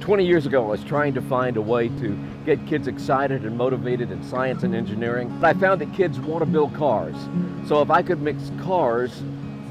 20 years ago, I was trying to find a way to get kids excited and motivated in science and engineering. I found that kids want to build cars. So if I could mix cars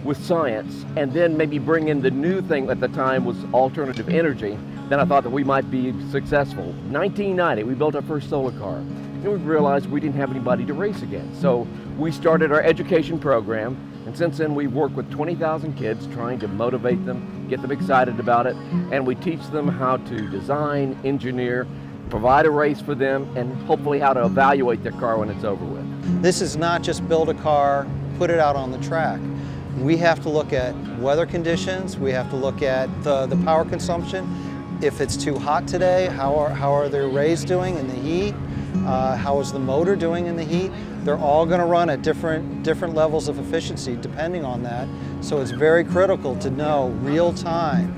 with science and then maybe bring in the new thing at the time was alternative energy, then I thought that we might be successful. 1990, we built our first solar car. And we realized we didn't have anybody to race against. So we started our education program, and since then we've worked with 20,000 kids trying to motivate them, get them excited about it, and we teach them how to design, engineer, provide a race for them, and hopefully how to evaluate their car when it's over with. This is not just build a car, put it out on the track. We have to look at weather conditions, we have to look at the power consumption. If it's too hot today, how are the arrays doing in the heat? How is the motor doing in the heat? They're all going to run at different levels of efficiency depending on that. So it's very critical to know real time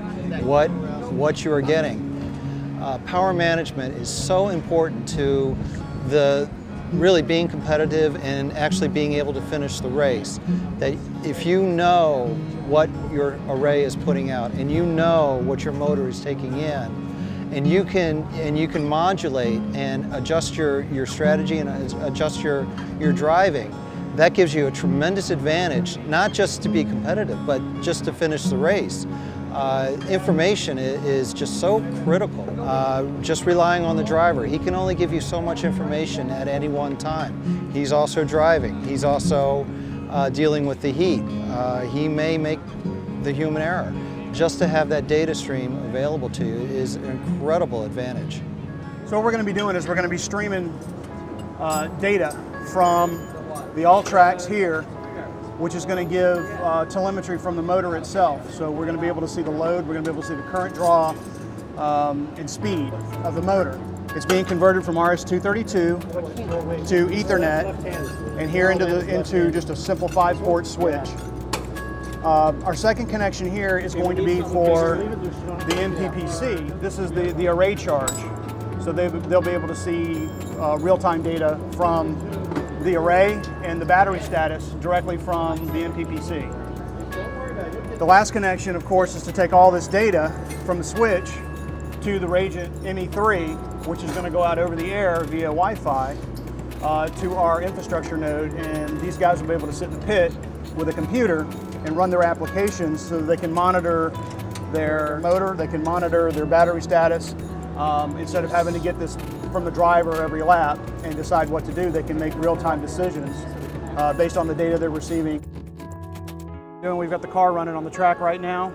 what you are getting. Power management is so important to really being competitive and actually being able to finish the race. That if you know what your array is putting out and you know what your motor is taking in, and you can modulate and adjust your strategy and adjust your driving, that gives you a tremendous advantage, not just to be competitive, but just to finish the race. Information is just so critical. Just relying on the driver, he can only give you so much information at any one time. He's also driving, he's also dealing with the heat. He may make the human error. Just to have that data stream available to you is an incredible advantage. So what we're going to be doing is we're going to be streaming data from the all tracks here, which is going to give telemetry from the motor itself. So we're going to be able to see the load, we're going to be able to see the current draw and speed of the motor. It's being converted from RS-232 to Ethernet and here into just a simple 5-port switch. Our second connection here is going to be for the MPPC. This is the array charge. So they'll be able to see real-time data from the array and the battery status directly from the MPPC. The last connection, of course, is to take all this data from the switch to the Ragent ME3, which is going to go out over the air via Wi-Fi to our infrastructure node, and these guys will be able to sit in the pit with a computer and run their applications so that they can monitor their motor, they can monitor their battery status. Instead of having to get this from the driver every lap and decide what to do, they can make real-time decisions based on the data they're receiving. We've got the car running on the track right now,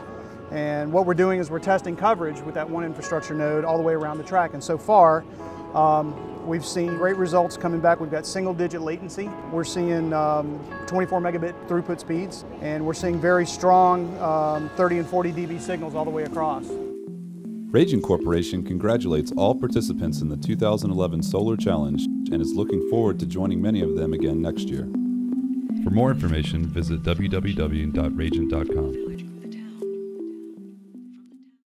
and what we're doing is we're testing coverage with that one infrastructure node all the way around the track, and so far we've seen great results coming back. We've got single-digit latency. We're seeing 24 megabit throughput speeds, and we're seeing very strong 30 and 40 dB signals all the way across. Ragent Corporation congratulates all participants in the 2011 Solar Challenge and is looking forward to joining many of them again next year. For more information, visit www.ragent.com.